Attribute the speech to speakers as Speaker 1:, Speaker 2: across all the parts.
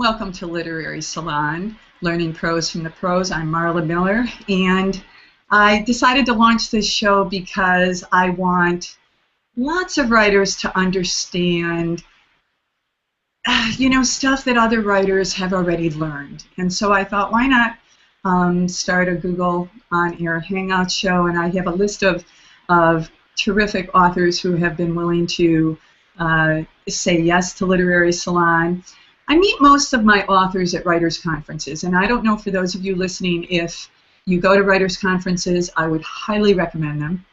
Speaker 1: Welcome to Literary Salon, Learning Prose from the Pros. I'm Marla Miller, and I decided to launch this show because I want lots of writers to understand, stuff that other writers have already learned. And so I thought, why not start a Google on-air Hangout show? And I have a list of terrific authors who have been willing to say yes to Literary Salon. I meet most of my authors at writers' conferences, and I don't know, for those of you listening, if you go to writers' conferences, I would highly recommend them.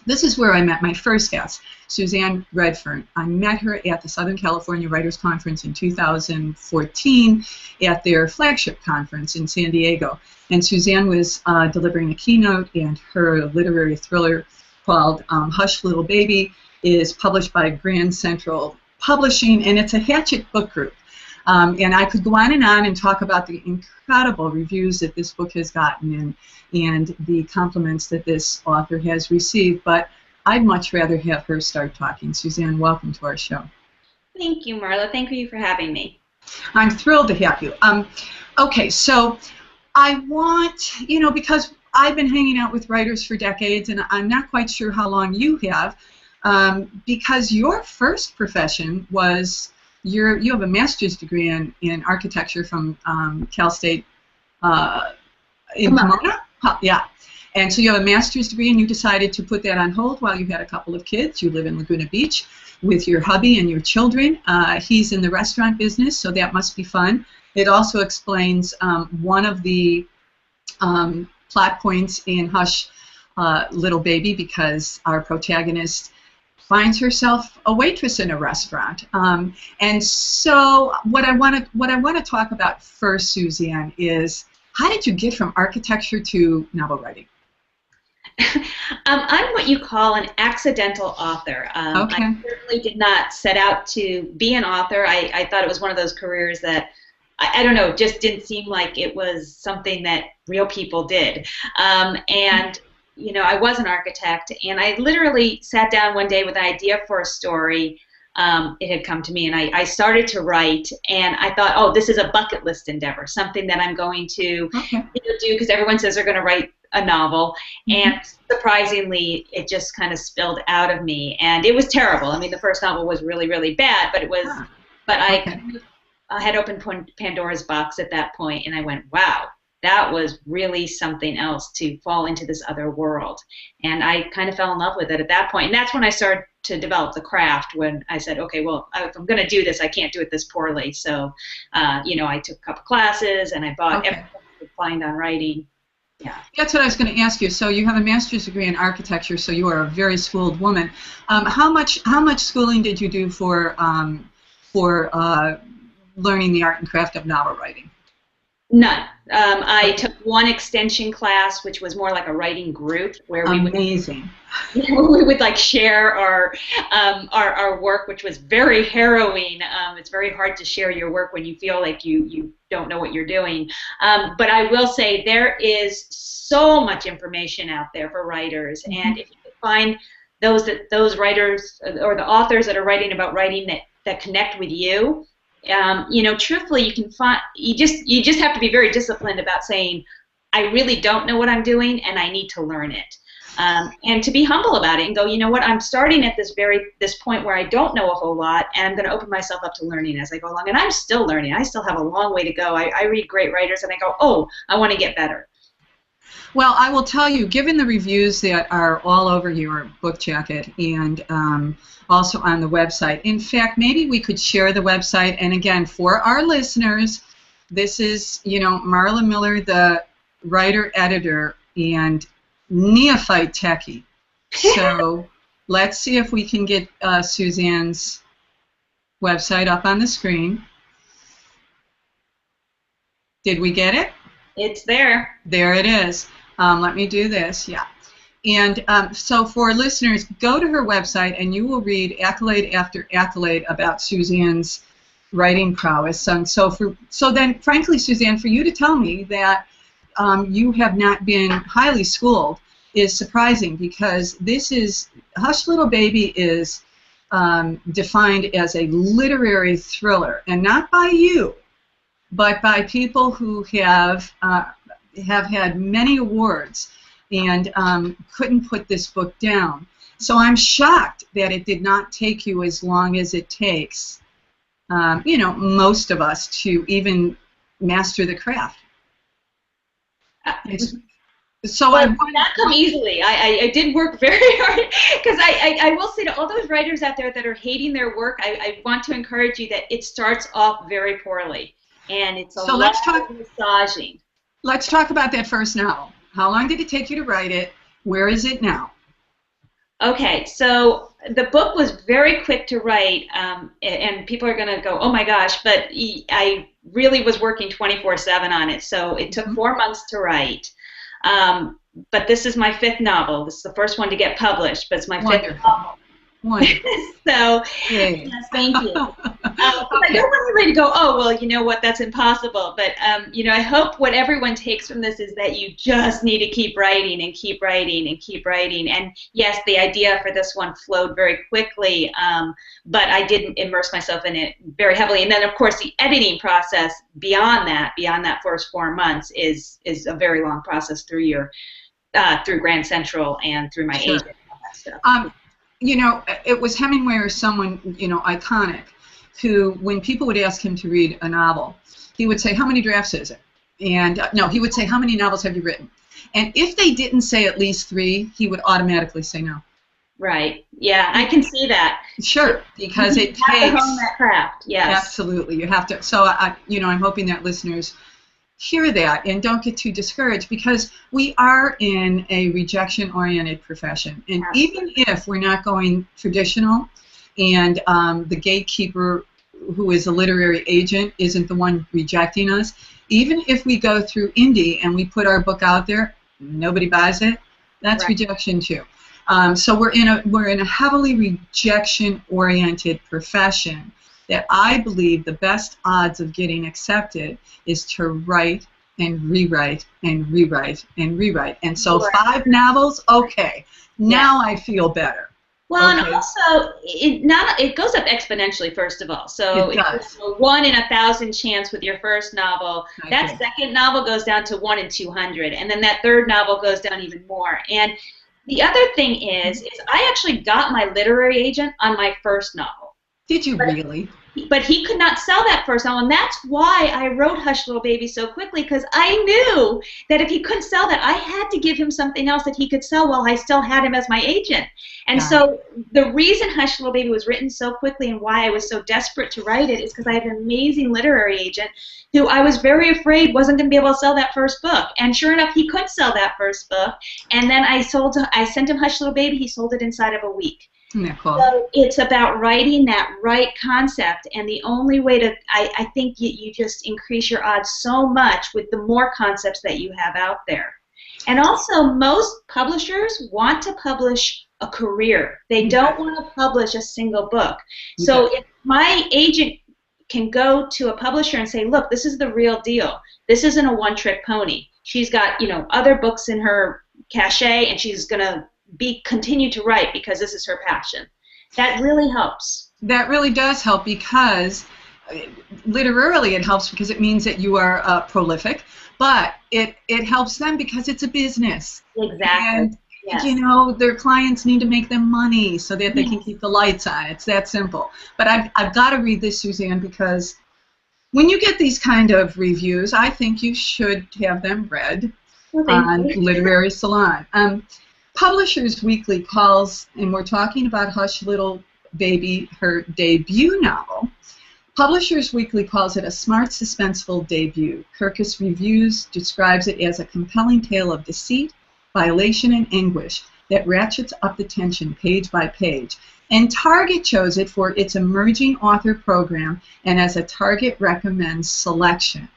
Speaker 1: This is where I met my first guest, Suzanne Redfearn. I met her at the Southern California Writers' Conference in 2014 at their flagship conference in San Diego. And Suzanne was delivering a keynote, and her literary thriller called Hush Little Baby is published by Grand Central Publishing, and it's a Hachette Book Group. And I could go on and talk about the incredible reviews that this book has gotten and the compliments that this author has received, but I'd much rather have her start talking. Suzanne, welcome to our show.
Speaker 2: Thank you, Marla. Thank you for having me.
Speaker 1: I'm thrilled to have you. Okay, so I want, because I've been hanging out with writers for decades, and I'm not quite sure how long you have, because your first profession was you have a master's degree in architecture from Cal State in Pomona? Yeah. And so you have a master's degree, and you decided to put that on hold while you had a couple of kids. You live in Laguna Beach with your hubby and your children. He's in the restaurant business, so that must be fun. It also explains one of the plot points in Hush Little Baby, because our protagonist finds herself a waitress in a restaurant. And so what I want to talk about first, Suzanne, is how did you get from architecture to novel writing?
Speaker 2: I'm what you call an accidental author.
Speaker 1: Okay.
Speaker 2: I certainly did not set out to be an author. I thought it was one of those careers that, I don't know, just didn't seem like it was something that real people did. I was an architect, and I literally sat down one day with an idea for a story. It had come to me, and I started to write, and I thought, oh, this is a bucket list endeavor, something that I'm going to do, because everyone says they're going to write a novel, and surprisingly, it just kind of spilled out of me, and it was terrible. I mean, the first novel was really, really bad, but it was, I had opened Pandora's box at that point, and I went, wow, that was really something else, to fall into this other world. And I kind of fell in love with it at that point. And that's when I started to develop the craft, when I said, okay, well, if I'm going to do this, I can't do it this poorly. So, I took a couple classes, and I bought everything I could find on writing. Yeah. That's
Speaker 1: what I was going to ask you. So you have a master's degree in architecture, so you are a very schooled woman. How much schooling did you do for learning the art and craft of novel writing?
Speaker 2: None. I took one extension class, which was more like a writing group, where we would like share our work, which was very harrowing. It's very hard to share your work when you feel like you don't know what you're doing. But I will say there is so much information out there for writers, and if you can find those writers or the authors that are writing about writing that connect with you. Truthfully, you can find, you just have to be very disciplined about saying, I really don't know what I'm doing, and I need to learn it, and to be humble about it and go, you know what, I'm starting at this point where I don't know a whole lot, and I'm going to open myself up to learning as I go along, and I'm still learning. I still have a long way to go. I read great writers, and I go, oh, I want to get better.
Speaker 1: Well, I will tell you, given the reviews that are all over your book jacket and also on the website, in fact, maybe we could share the website. And again, for our listeners, this is, Marla Miller, the writer, editor, and neophyte techie. So let's see if we can get Suzanne's website up on the screen. Did we get it?
Speaker 2: It's there.
Speaker 1: There it is. Let me do this. Yeah. And so for listeners, go to her website, and you will read accolade after accolade about Suzanne's writing prowess. And so then, frankly, Suzanne, for you to tell me that you have not been highly schooled is surprising, because this is, Hush Little Baby is defined as a literary thriller, and not by you, but by people who have had many awards and couldn't put this book down. So I'm shocked that it did not take you as long as it takes, you know, most of us to even master the craft. So
Speaker 2: well, that come easily. I did work very hard, because I will say to all those writers out there that are hating their work, I want to encourage you that it starts off very poorly, and it's a lot of massaging.
Speaker 1: Let's talk about that first novel. How long did it take you to write it? Where is it now?
Speaker 2: Okay, so the book was very quick to write, and people are going to go, oh my gosh, but I really was working 24/7 on it, so it took 4 months to write. But this is my 5th novel. This is the first one to get published, but it's my 5th novel. So, yes, thank you. I don't want everybody to go, oh, well, you know what, that's impossible. But, you know, I hope what everyone takes from this is that you just need to keep writing and keep writing and keep writing. And, yes, the idea for this one flowed very quickly, but I didn't immerse myself in it very heavily. And then, of course, the editing process beyond that first 4 months is a very long process through through Grand Central and through my agent and all that stuff.
Speaker 1: You know, it was Hemingway or someone, you know, iconic, who, when people would ask him to read a novel, he would say, how many drafts is it? And, no, he would say, how many novels have you written? And if they didn't say at least 3, he would automatically say no.
Speaker 2: Right. Yeah, I can see that.
Speaker 1: Sure, because it takes...
Speaker 2: You have to hone that craft, yes.
Speaker 1: Absolutely, you have to. So, you know, I'm hoping that listeners hear that and don't get too discouraged, because we are in a rejection-oriented profession. And even if we're not going traditional and the gatekeeper, who is a literary agent, isn't the one rejecting us, even if we go through indie and we put our book out there, nobody buys it, that's rejection too. So we're in a heavily rejection-oriented profession that I believe the best odds of getting accepted is to write and rewrite and rewrite and rewrite. And so 5 novels, okay, now I feel better.
Speaker 2: Well, and also, it goes up exponentially, first of all. So it's a 1 in 1,000 chance with your first novel. That second novel goes down to 1 in 200, and then that third novel goes down even more. And the other thing is I actually got my literary agent on my first novel.
Speaker 1: Did you really?
Speaker 2: But he could not sell that first novel, and that's why I wrote Hush Little Baby so quickly, because I knew that if he couldn't sell that, I had to give him something else that he could sell while I still had him as my agent. And so the reason Hush Little Baby was written so quickly and why I was so desperate to write it is because I had an amazing literary agent who I was very afraid wasn't going to be able to sell that first book. And sure enough, he could sell that first book. And then I sent him Hush Little Baby. He sold it inside of a week.
Speaker 1: Cool.
Speaker 2: So it's about writing that right concept, and the only way to, I think you just increase your odds so much with the more concepts that you have out there. And also, most publishers want to publish a career. They don't want to publish a single book. So if my agent can go to a publisher and say, look, this is the real deal. This isn't a one-trick pony. She's got, you know, other books in her cachet, and she's going to continue to write because this is her passion. That really helps. That
Speaker 1: really does help, because literarily it helps because it means that you are prolific, but it helps them because it's a business.
Speaker 2: Exactly.
Speaker 1: And you know, their clients need to make them money so that they can keep the lights on. It's that simple. But I've got to read this, Suzanne, because when you get these kind of reviews, I think you should have them read on Literary Salon. Publishers Weekly calls, and we're talking about Hush Little Baby, her debut novel. Publishers Weekly calls it a smart, suspenseful debut. Kirkus Reviews describes it as a compelling tale of deceit, violation, and anguish that ratchets up the tension page by page. And Target chose it for its emerging author program and as a Target recommends selection.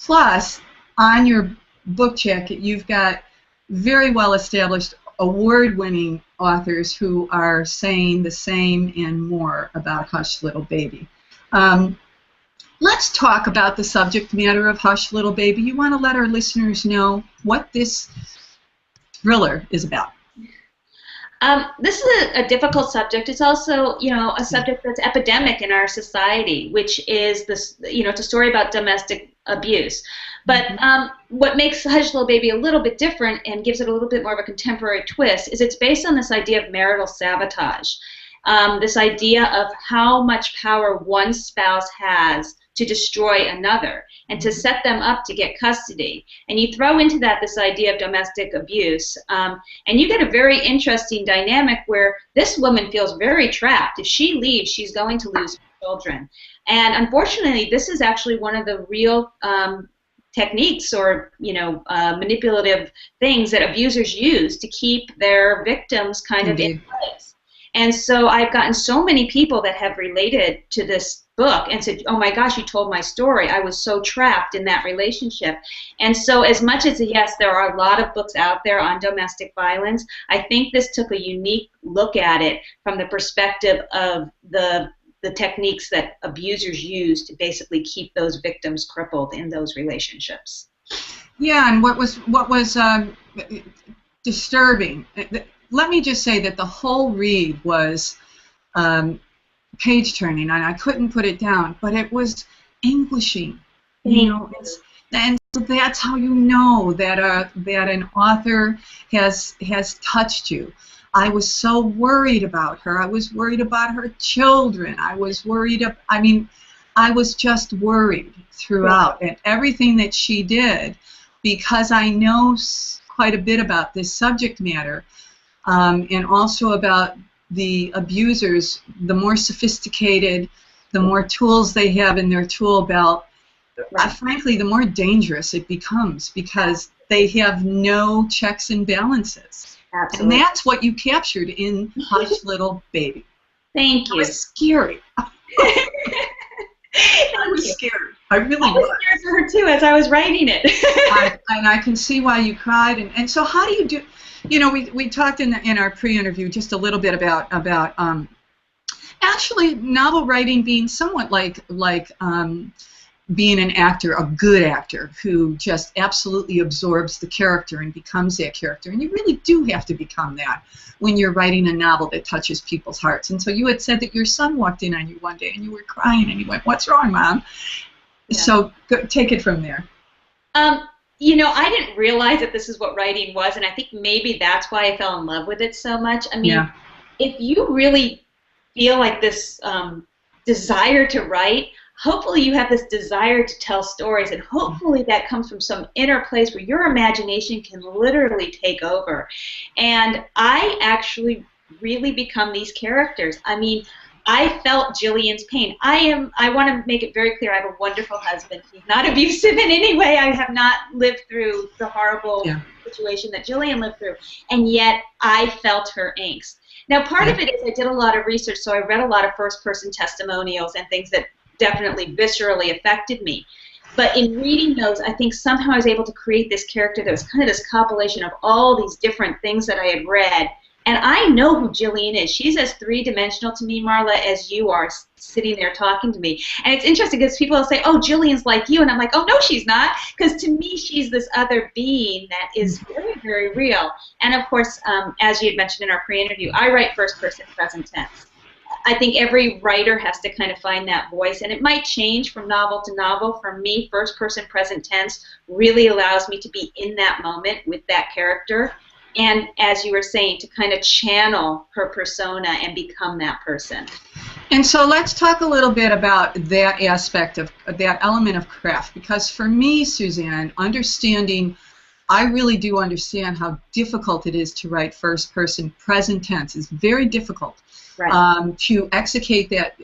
Speaker 1: Plus, on your book jacket, you've got very well-established, award-winning authors who are saying the same and more about Hush Little Baby. Let's talk about the subject matter of Hush Little Baby. You want to let our listeners know what this thriller is about.
Speaker 2: This is a difficult subject. It's also, a subject that's epidemic in our society, which is this, it's a story about domestic abuse. But what makes Hush Little Baby a little bit different and gives it a little bit more of a contemporary twist is it's based on this idea of marital sabotage, this idea of how much power one spouse has to destroy another and to set them up to get custody. And you throw into that this idea of domestic abuse, and you get a very interesting dynamic where this woman feels very trapped. If she leaves, she's going to lose her children. And unfortunately, this is actually one of the real techniques or manipulative things that abusers use to keep their victims kind of in place. And so I've gotten so many people that have related to this book and said, oh my gosh, you told my story. I was so trapped in that relationship. And so as much as, yes, there are a lot of books out there on domestic violence, I think this took a unique look at it from the perspective of the techniques that abusers use to basically keep those victims crippled in those relationships.
Speaker 1: Yeah, and what was disturbing, let me just say that the whole read was page-turning, and I couldn't put it down, but it was Englishing. And so that's how you know that an author has touched you. I was so worried about her. I was worried about her children. I was worried. I was just worried throughout, and everything that she did, because I know quite a bit about this subject matter, and also about the abusers. The more sophisticated, the more tools they have in their tool belt, frankly, the more dangerous it becomes, because they have no checks and balances. Absolutely. And that's what you captured in Hush Little Baby.
Speaker 2: Thank you.
Speaker 1: It was scary. I was scared. I really was.
Speaker 2: Scared for her too as I was writing it.
Speaker 1: And I can see why you cried. And so how do you do? We talked in our pre-interview just a little bit about actually novel writing being somewhat like being an actor, a good actor who just absolutely absorbs the character and becomes that character. And you really do have to become that when you're writing a novel that touches people's hearts. And so you had said that your son walked in on you one day and you were crying and he went, "What's wrong, Mom?" Yeah. So take it from there.
Speaker 2: I didn't realize that this is what writing was, and I think maybe that's why I fell in love with it so much. If you really feel like this desire to write, hopefully you have this desire to tell stories, and hopefully that comes from some inner place where your imagination can literally take over. And I actually really become these characters. I felt Jillian's pain. I want to make it very clear, I have a wonderful husband. He's not abusive in any way. I have not lived through the horrible situation that Jillian lived through. And yet I felt her angst. Now, part of it is I did a lot of research, so I read a lot of first-person testimonials and things that definitely viscerally affected me. But in reading those, I think somehow I was able to create this character that was kind of this compilation of all these different things that I had read. And I know who Jillian is. She's as three-dimensional to me, Marla, as you are sitting there talking to me. And it's interesting because people will say, "Oh, Jillian's like you." And I'm like, "Oh, no, she's not." Because to me, she's this other being that is very, very real. And, of course, as you had mentioned in our pre-interview, I write first-person present tense. I think every writer has to kind of find that voice. And it might change from novel to novel. For me, first-person present tense really allows me to be in that moment with that character. And as you were saying, to kind of channel her persona and become that person.
Speaker 1: And so let's talk a little bit about that aspect of that element of craft, because for me, Suzanne, I really do understand how difficult it is to write first-person present tense. It's very difficult to execute that.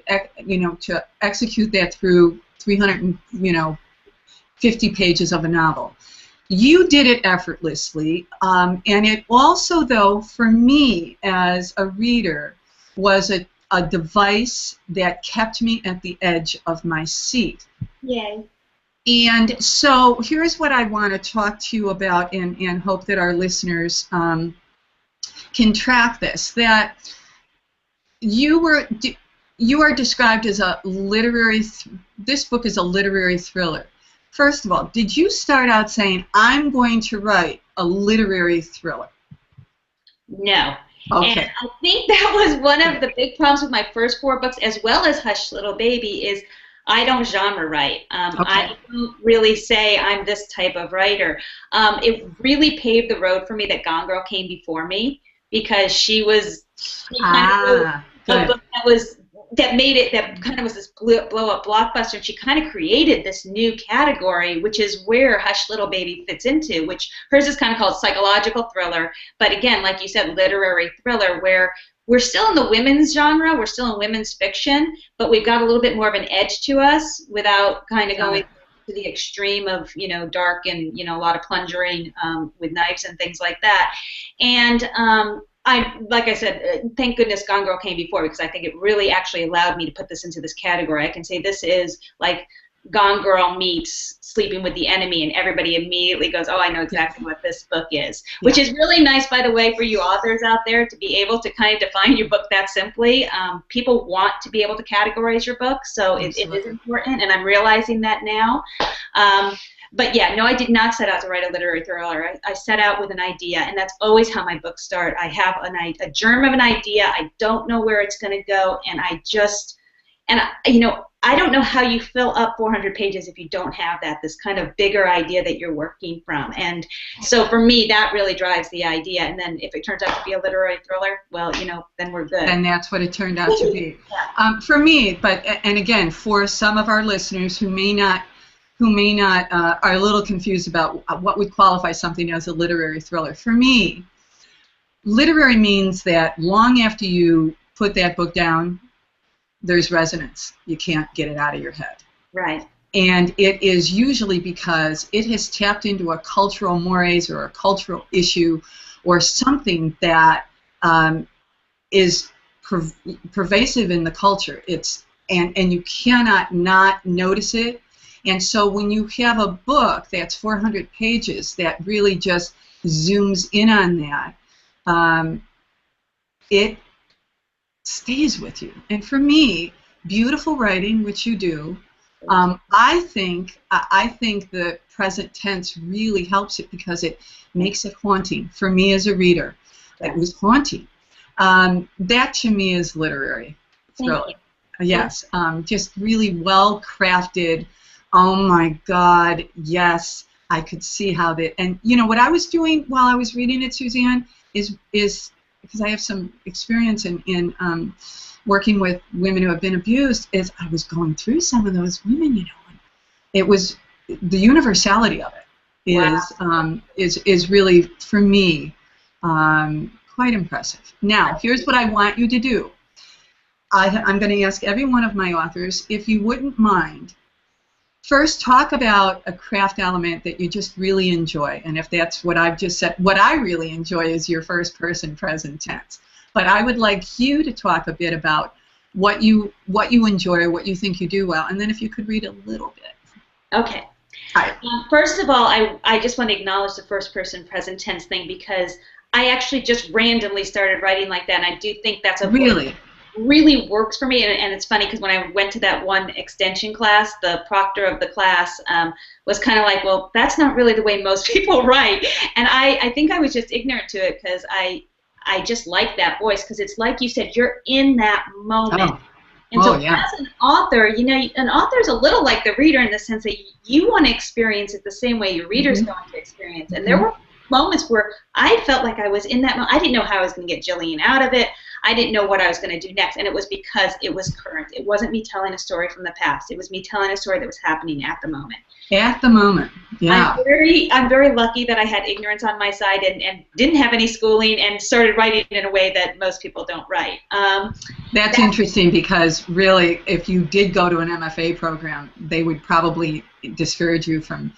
Speaker 1: To execute that through 350 pages of a novel. You did it effortlessly, and it also, though, for me as a reader, was a device that kept me at the edge of my seat.
Speaker 2: Yay.
Speaker 1: And so here's what I want to talk to you about, and hope that our listeners can track this, that you are described as a literary, this book is a literary thriller. First of all, did you start out saying, "I'm going to write a literary thriller"?
Speaker 2: No.
Speaker 1: Okay.
Speaker 2: And I think that was one of the big problems with my first 4 books, as well as Hush Little Baby, is I don't genre write. I don't really say I'm this type of writer. It really paved the road for me that Gone Girl came before me, because she kind of wrote a book that made it, that kind of was this blow up blockbuster, and she kind of created this new category, which is where Hush Little Baby fits into, which hers is kind of called psychological thriller, but again, like you said, literary thriller, where we're still in the women's genre, we're still in women's fiction, but we've got a little bit more of an edge to us without kind of going to the extreme of, you know, dark and, you know, a lot of plungering with knives and things like that. And like I said, thank goodness Gone Girl came before, because I think it really actually allowed me to put this into this category. I can say this is like Gone Girl meets Sleeping with the Enemy, and everybody immediately goes, oh, I know exactly what this book is, which is really nice, by the way, for you authors out there to be able to kind of define your book that simply. People want to be able to categorize your book, so it is important, and I'm realizing that now. But yeah, no, I did not set out to write a literary thriller. I set out with an idea, and that's always how my books start. I have a germ of an idea. I don't know where it's going to go, and you know, I don't know how you fill up 400 pages if you don't have this kind of bigger idea that you're working from. And so for me, that really drives the idea. And then if it turns out to be a literary thriller, well, you know, then we're good.
Speaker 1: And that's what it turned out to be. For me, and again, for some of our listeners who may not are a little confused about what would qualify something as a literary thriller. For me, literary means that long after you put that book down, there's resonance. You can't get it out of your head.
Speaker 2: Right.
Speaker 1: And it is usually because it has tapped into a cultural mores or a cultural issue or something that is pervasive in the culture. And you cannot not notice it. And so when you have a book that's 400 pages that really just zooms in on that, it stays with you. And for me, beautiful writing, which you do, I think the present tense really helps it because it makes it haunting. For me as a reader, it was haunting. That to me is literary thriller. Yes, just really well crafted. Oh my God, yes, I could see how that. And you know what I was doing while I was reading it, Suzanne, is because I have some experience in working with women who have been abused, is I was going through some of those women, you know. It was the universality of it is really, for me, quite impressive. Now, here's what I want you to do. I'm going to ask every one of my authors, if you wouldn't mind, first talk about a craft element that you just really enjoy. And if that's what I've just said, what I really enjoy is your first person present tense. But I would like you to talk a bit about what you enjoy, what you think you do well, and then if you could read a little bit.
Speaker 2: Okay. All right. First of all, I just want to acknowledge the first person present tense thing, because I actually just randomly started writing like that, and I do think that's a really works for me. And it's funny because when I went to that one extension class, the proctor of the class was kind of like, well, that's not really the way most people write. And I think I was just ignorant to it because I just like that voice, because it's like you said, you're in that moment. And so as an author, you know, an author is a little like the reader in the sense that you want to experience it the same way your reader's going to experience it. And there were moments where I felt like I was in that moment. I didn't know how I was going to get Jillian out of it. I didn't know what I was going to do next, and it was because it was current. It wasn't me telling a story from the past. It was me telling a story that was happening at the moment.
Speaker 1: At the moment, yeah.
Speaker 2: I'm very lucky that I had ignorance on my side and didn't have any schooling and started writing in a way that most people don't write.
Speaker 1: That's interesting, because really, if you did go to an MFA program, they would probably discourage you from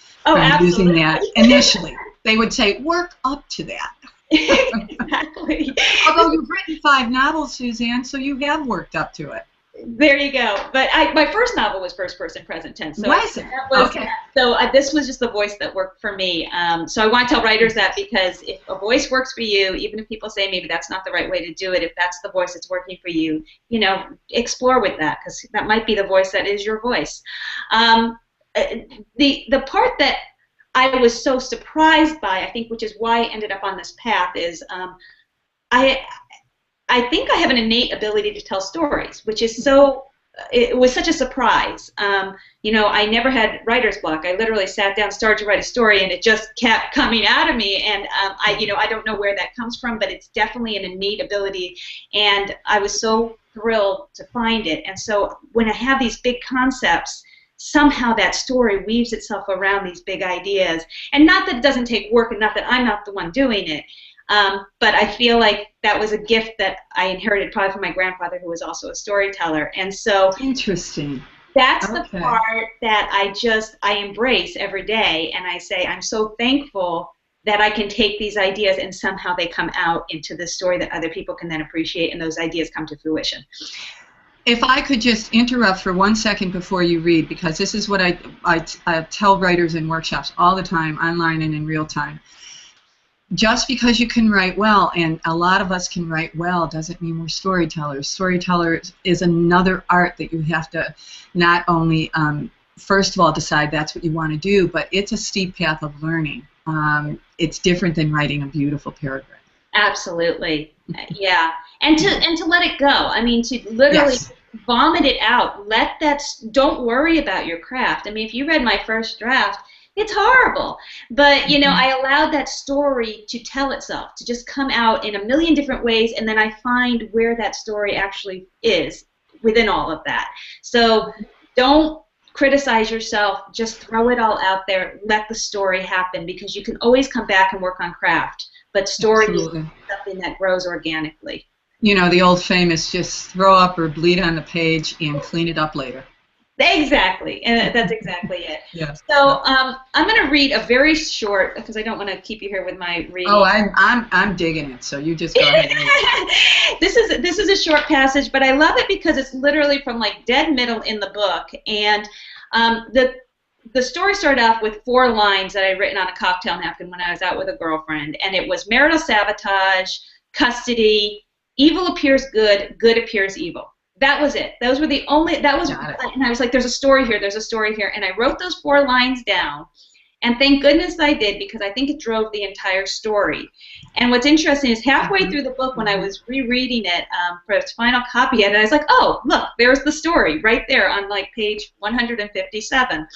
Speaker 1: using that initially. They would say, work up to that.
Speaker 2: Exactly.
Speaker 1: Although you've written 5 novels, Suzanne, so you have worked up to it.
Speaker 2: There you go. But my first novel was first person present tense. So
Speaker 1: was it?
Speaker 2: Okay. So this was just the voice that worked for me. So I want to tell writers that, because if a voice works for you, even if people say maybe that's not the right way to do it, if that's the voice that's working for you, you know, explore with that, because that might be the voice that is your voice. The part that I was so surprised by, I think, which is why I ended up on this path, is I think I have an innate ability to tell stories, which is so, it was such a surprise. You know, I never had writer's block. I literally sat down, started to write a story, and it just kept coming out of me. And I don't know where that comes from, but it's definitely an innate ability. And I was so thrilled to find it. And so when I have these big concepts, somehow that story weaves itself around these big ideas. And not that it doesn't take work, and not that I'm not the one doing it. But I feel like that was a gift that I inherited probably from my grandfather, who was also a storyteller. And so
Speaker 1: interesting.
Speaker 2: That's the part that I embrace every day, and I say I'm so thankful that I can take these ideas and somehow they come out into this story that other people can then appreciate, and those ideas come to fruition.
Speaker 1: If I could just interrupt for 1 second before you read, because this is what I tell writers in workshops all the time, online and in real time. Just because you can write well, and a lot of us can write well, doesn't mean we're storytellers. Storytellers is another art that you have to not only, first of all, decide that's what you want to do, but it's a steep path of learning. It's different than writing a beautiful paragraph.
Speaker 2: Absolutely, yeah. And to let it go. I mean, to literally vomit it out. Don't worry about your craft. I mean, if you read my first draft, it's horrible. But, you know, I allowed that story to tell itself, to just come out in a million different ways, and then I find where that story actually is within all of that. So don't criticize yourself. Just throw it all out there. Let the story happen, because you can always come back and work on craft. But story is something that grows organically. You
Speaker 1: know, the old famous, just throw up or bleed on the page and clean it up later.
Speaker 2: Exactly, and that's exactly it.
Speaker 1: Yes.
Speaker 2: So I'm going to read a very short, because I don't want to keep you here with my reading.
Speaker 1: Oh, I'm digging it. So you just go ahead. And read.
Speaker 2: This is a short passage, but I love it because it's literally from like dead middle in the book, and the story started off with 4 lines that I'd written on a cocktail napkin when I was out with a girlfriend, and it was marital sabotage, custody, evil appears good, good appears evil. That was it. Those were the only, and I was like, there's a story here, and I wrote those 4 lines down, and thank goodness I did, because I think it drove the entire story. And what's interesting is halfway through the book, when I was rereading it for its final copy, and I was like, oh, look, there's the story right there on like page 157.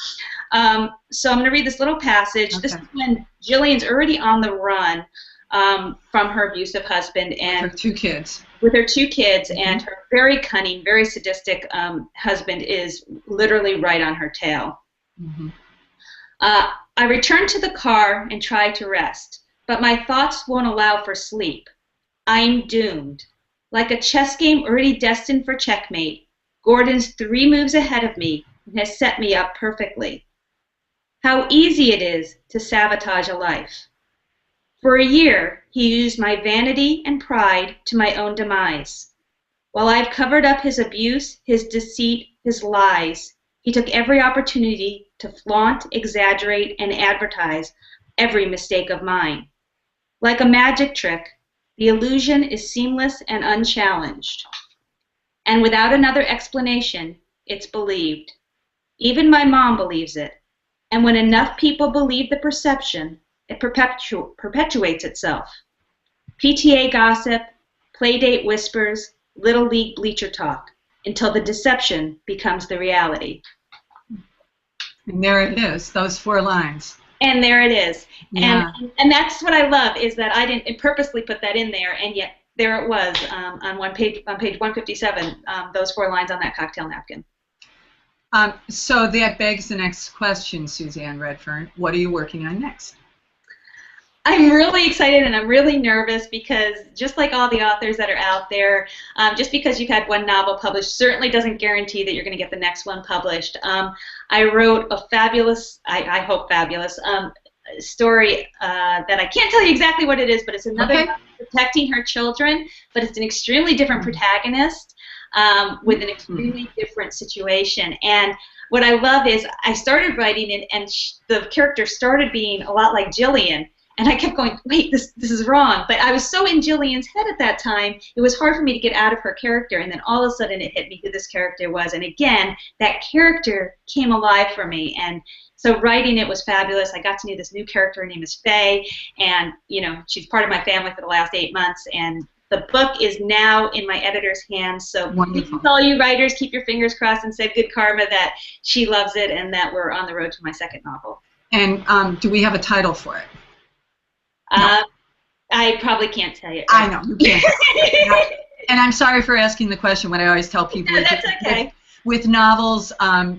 Speaker 2: So I'm going to read this little passage. Okay. This is when Jillian's already on the run from her abusive husband, and
Speaker 1: with her 2 kids.
Speaker 2: With her 2 kids, and her very cunning, very sadistic husband is literally right on her tail. I return to the car and try to rest, but my thoughts won't allow for sleep. I'm doomed. Like a chess game already destined for checkmate, Gordon's 3 moves ahead of me and has set me up perfectly. How easy it is to sabotage a life. For a year, he used my vanity and pride to my own demise. While I've covered up his abuse, his deceit, his lies, he took every opportunity to flaunt, exaggerate, and advertise every mistake of mine. Like a magic trick, the illusion is seamless and unchallenged. And without another explanation, it's believed. Even my mom believes it. And when enough people believe the perception, it perpetuates itself. PTA gossip, playdate whispers, little league bleacher talk, until the deception becomes the reality.
Speaker 1: And there it is, those 4 lines.
Speaker 2: And there it is.
Speaker 1: Yeah.
Speaker 2: And that's what I love, is that I didn't purposely put that in there, and yet there it was on page 157, those 4 lines on that cocktail napkin.
Speaker 1: So that begs the next question, Suzanne Redfearn. What are you working on next?
Speaker 2: I'm really excited, and I'm really nervous, because just like all the authors that are out there, just because you've had 1 novel published certainly doesn't guarantee that you're going to get the next one published. I wrote a fabulous, I hope fabulous, story that I can't tell you exactly what it is, but it's another protecting her children, but it's an extremely different protagonist with an extremely different situation. And what I love is I started writing it, and the character started being a lot like Jillian. And I kept going, wait, this is wrong. But I was so in Jillian's head at that time, it was hard for me to get out of her character. And then all of a sudden it hit me who this character was. And again, that character came alive for me. And so writing it was fabulous. I got to know this new character. Her name is Faye. And, you know, she's part of my family for the last 8 months. And the book is now in my editor's hands. So please,
Speaker 1: Wonderful.
Speaker 2: all you writers, keep your fingers crossed and send good karma that she loves it and that we're on the road to my second novel.
Speaker 1: And do we have a title for it? No.
Speaker 2: I probably can't tell you.
Speaker 1: I know, you can't. And I'm sorry for asking the question. What I always tell people
Speaker 2: No,
Speaker 1: is
Speaker 2: that's okay.
Speaker 1: with novels,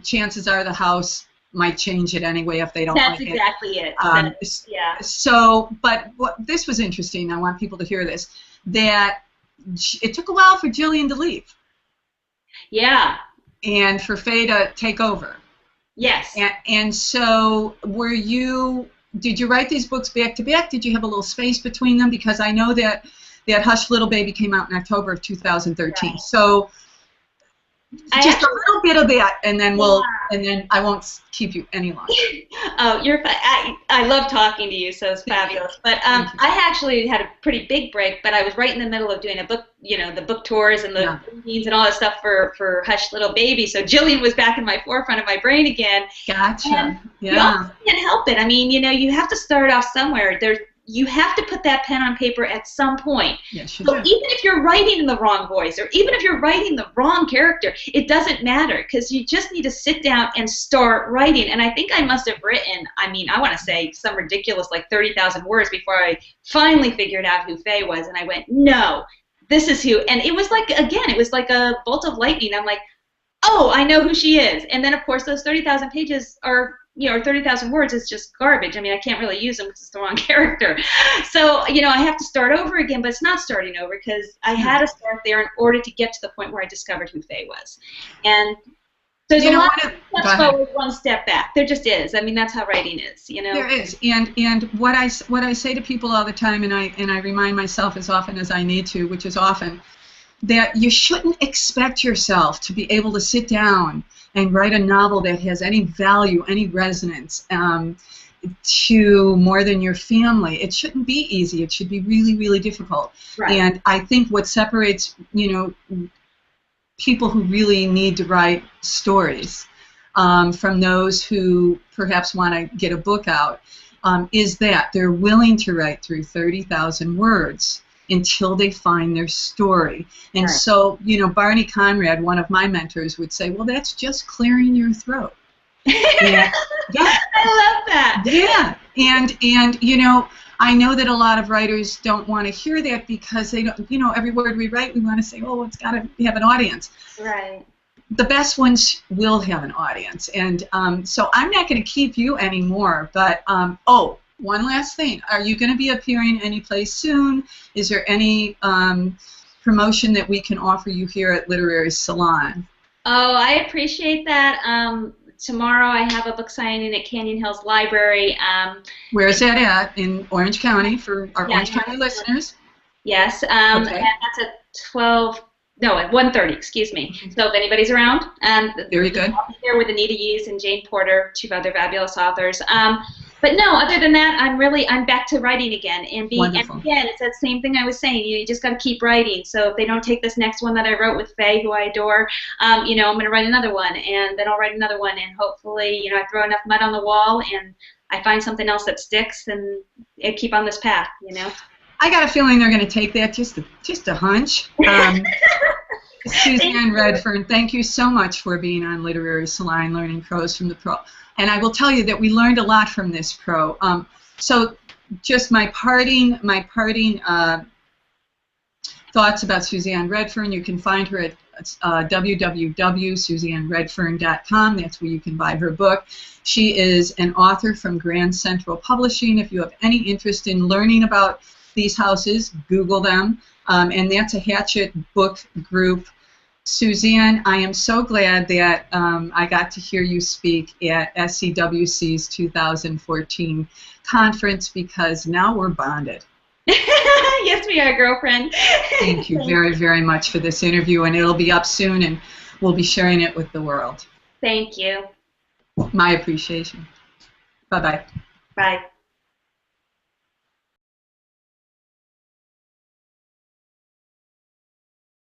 Speaker 1: chances are the house might change it anyway if they don't like it.
Speaker 2: That's exactly it. Yeah.
Speaker 1: So, but this was interesting. I want people to hear this. That it took a while for Jillian to leave.
Speaker 2: Yeah.
Speaker 1: And for Faye to take over.
Speaker 2: Yes.
Speaker 1: And so, did you write these books back to back? Did you have a little space between them? Because I know that Hush Little Baby came out in October of 2013. Right. So just a little bit of that, and then I won't keep you any longer.
Speaker 2: Oh, you're fine. I love talking to you, so it's fabulous. But I actually had a pretty big break, but I was right in the middle of doing a book, the book tours and the meetings and all that stuff for Hush Little Baby. So Jillian was back in my forefront of my brain again.
Speaker 1: Gotcha.
Speaker 2: And you also can't help it. I mean, you have to start off somewhere. You have to put that pen on paper at some point.
Speaker 1: Yes, you
Speaker 2: so
Speaker 1: do.
Speaker 2: Even if you're writing in the wrong voice, or even if you're writing the wrong character, it doesn't matter, because you just need to sit down and start writing. And I think I must have written, I want to say some ridiculous, like 30,000 words before I finally figured out who Faye was. And I went, no, this is who. And it was like, again, it was like a bolt of lightning. I'm like, oh, I know who she is. And then, of course, those 30,000 pages are, or 30,000 words is just garbage. I mean, I can't really use them because it's the wrong character. So, I have to start over again, but it's not starting over, because I had to start there in order to get to the point where I discovered who Faye was. And there's a lot of steps forward, one step back. There just is. I mean, that's how writing is, There
Speaker 1: is. And what I say to people all the time, and I remind myself as often as I need to, which is often, that you shouldn't expect yourself to be able to sit down and write a novel that has any value, any resonance to more than your family. It shouldn't be easy. It should be really, really difficult. Right. And I think what separates, people who really need to write stories from those who perhaps want to get a book out is that they're willing to write through 30,000 words until they find their story. And right. So, Barney Conrad, one of my mentors, would say, well, that's just clearing your throat.
Speaker 2: Yeah. I love that.
Speaker 1: Yeah. And I know that a lot of writers don't want to hear that, because they don't, every word we write, we want to say, oh, it's got to have an audience.
Speaker 2: Right.
Speaker 1: The best ones will have an audience. And so I'm not going to keep you anymore, but, one last thing. Are you going to be appearing any place soon? Is there any promotion that we can offer you here at Literary Salon?
Speaker 2: Oh, I appreciate that. Tomorrow I have a book signing at Canyon Hills Library.
Speaker 1: Where is that at? In Orange County, for our Orange County listeners?
Speaker 2: Yes. Okay. And that's at 1:30, excuse me. So if anybody's around,
Speaker 1: very good.
Speaker 2: I'll be there with Anita Yees and Jane Porter, two other fabulous authors. But no, other than that, I'm back to writing again. And again, it's that same thing I was saying. You just got to keep writing. So if they don't take this next one that I wrote with Faye, who I adore, I'm going to write another one, and then I'll write another one, and hopefully, I throw enough mud on the wall, and I find something else that sticks, and I keep on this path.
Speaker 1: I got a feeling they're going to take that. Just a hunch. Suzanne Redfearn, thank you so much for being on Literary Salon, learning prose from the pro. And I will tell you that we learned a lot from this pro. So just my parting thoughts about Suzanne Redfearn. You can find her at www.suzanneredfearn.com. That's where you can buy her book. She is an author from Grand Central Publishing. If you have any interest in learning about these houses, Google them. And that's a Hachette Book Group. Suzanne, I am so glad that I got to hear you speak at SCWC's 2014 conference, because now we're bonded.
Speaker 2: Yes, we are, girlfriend.
Speaker 1: Thank you very, very much for this interview, and it'll be up soon, and we'll be sharing it with the world.
Speaker 2: Thank you.
Speaker 1: My appreciation. Bye-bye.
Speaker 2: Bye.